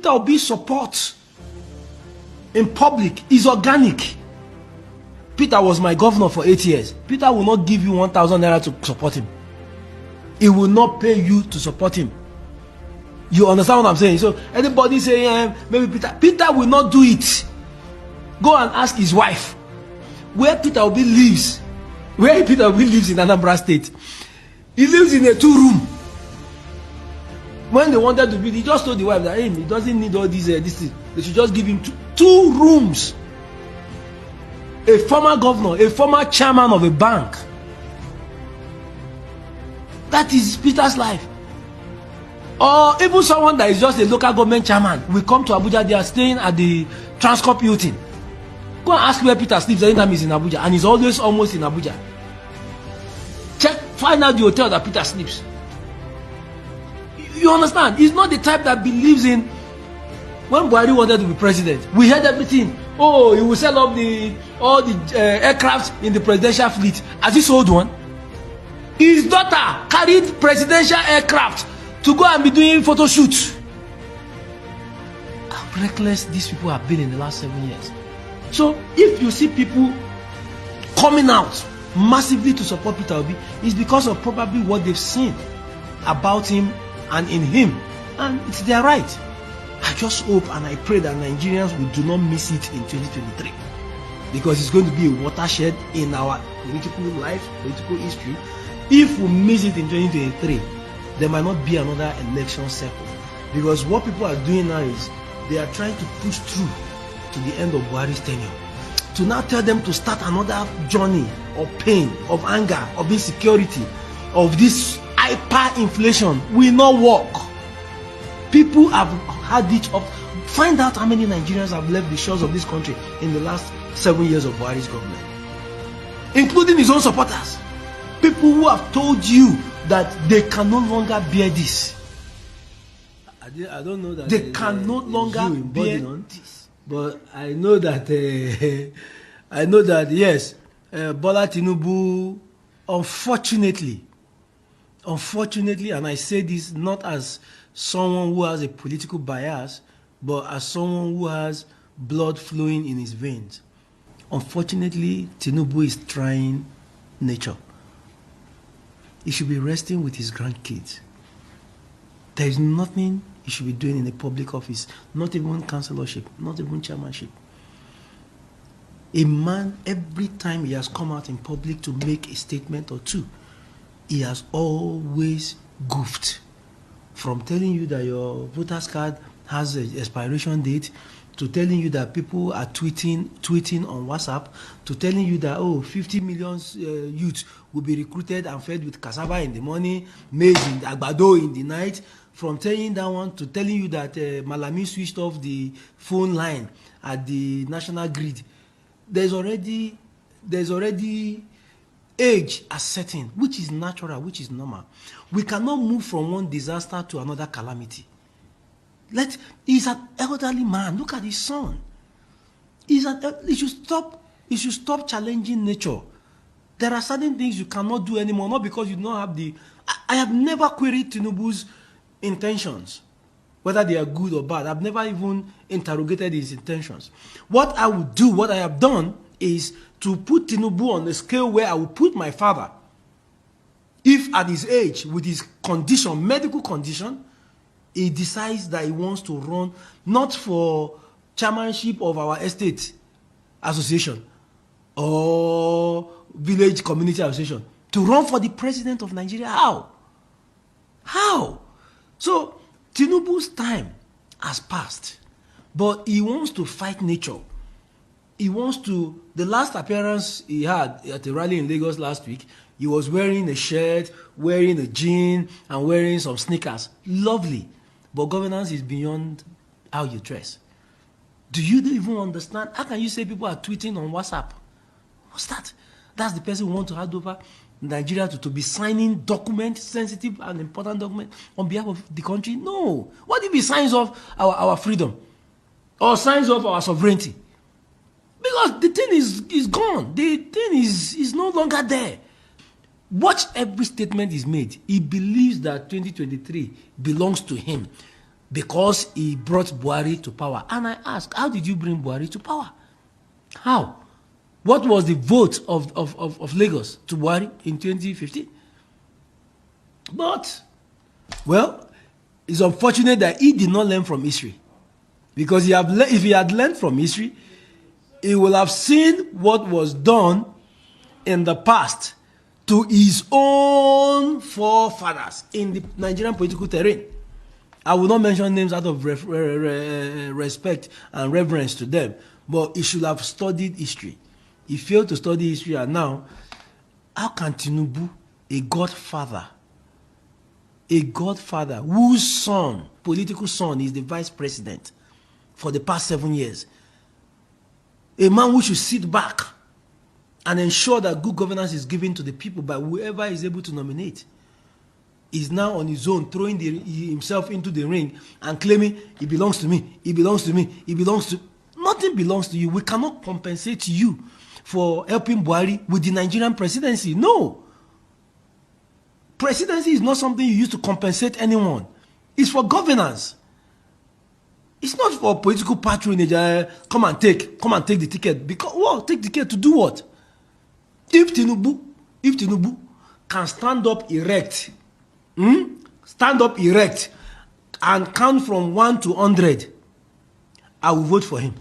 Peter Obi's support in public is organic. Peter was my governor for 8 years. Peter will not give you 1,000 naira to support him. He will not pay you to support him. You understand what I'm saying? So anybody saying maybe Peter will not do it. Go and ask his wife where Peter Obi lives. Where Peter Obi lives in Anambra State. He lives in a 2-room. When they wanted to build, he just told the wife that, hey, he doesn't need all these this thing. They should just give him two rooms. A former governor, a former chairman of a bank. That is Peter's life. Or even someone that is just a local government chairman will come to Abuja. They are staying at the Transcorp Hilton. Go and ask where Peter sleeps anytime he's in Abuja, and he's always almost in Abuja. Find out the hotel that Peter sleeps. You understand? He's not the type that believes in. When Buhari wanted to be president, we heard everything. Oh, he will sell off all the aircrafts in the presidential fleet. Has he sold one? His daughter carried presidential aircraft to go and be doing photo shoots. How reckless these people have been in the last 7 years. So if you see people coming out massively to support Peter Obi, it's because of probably what they've seen about him and in him, and it's their right. I just hope and I pray that Nigerians will do not miss it in 2023, because it's going to be a watershed in our political life, political history. If we miss it in 2023, there might not be another election cycle, because what people are doing now is they are trying to push through to the end of Buhari's tenure, to now tell them to start another journey of pain, of anger, of insecurity, of this hyperinflation will not work. People have had it up. Find out how many Nigerians have left the shores of this country in the last 7 years of Buhari's government, including his own supporters. People who have told you that they can no longer bear this. I don't know that they can no longer bear this. But I know that yes, Bola Tinubu, unfortunately, and I say this not as someone who has a political bias, but as someone who has blood flowing in his veins. Unfortunately, Tinubu is trying nature. He should be resting with his grandkids. There is nothing he should be doing in a public office, not even councillorship, not even chairmanship. A man, every time he has come out in public to make a statement or two, he has always goofed. From telling you that your voter's card has an expiration date, to telling you that people are tweeting on WhatsApp, to telling you that 50 million youths will be recruited and fed with cassava in the morning, maize in the agbado in the night. From telling that one to telling you that Malami switched off the phone line at the national grid. There's already age as setting, which is natural, which is normal. We cannot move from one disaster to another calamity. He's an elderly man. Look at his son. He should stop challenging nature. There are certain things you cannot do anymore, not because you don't have the. I have never queried Tinubu's intentions, whether they are good or bad. I've never even interrogated his intentions. What I would do, what I have done, is to put Tinubu on a scale where I would put my father. If at his age, with his condition, medical condition, he decides that he wants to run not for chairmanship of our estate association or village community association, to run for the president of Nigeria. How? So Tinubu's time has passed, but he wants to fight nature. He wants to. The last appearance he had at a rally in Lagos last week, he was wearing a shirt, wearing a jean, and wearing some sneakers. Lovely. But governance is beyond how you dress. Do you even understand? How can you say people are tweeting on WhatsApp? What's that? That's the person who wants to hand over Nigeria to be signing documents, sensitive and important documents, on behalf of the country? No. What if it signs of our freedom? Or signs of our sovereignty? Because the thing is gone. The thing is no longer there. Watch every statement is made. He believes that 2023 belongs to him. because he brought Buhari to power. And I ask, how did you bring Buhari to power? How? What was the vote of Lagos to Buhari in 2015? But, well, it's unfortunate that he did not learn from history. Because if he had learned from history, he will have seen what was done in the past to his own forefathers in the Nigerian political terrain. I will not mention names out of respect and reverence to them, but he should have studied history. He failed to study history, and now, how can Tinubu, a godfather whose son, political son, is the vice president for the past 7 years, a man who should sit back and ensure that good governance is given to the people by whoever is able to nominate, is now on his own throwing himself into the ring and claiming it belongs to me, it belongs to me, it belongs to... Nothing belongs to you. We cannot compensate you for helping Buhari with the Nigerian presidency. No. Presidency is not something you use to compensate anyone. It's for governance. It's not for political patronage. Come and take the ticket. Because what? Take the ticket to do what? If Tinubu can stand up erect, and count from 1 to 100, I will vote for him.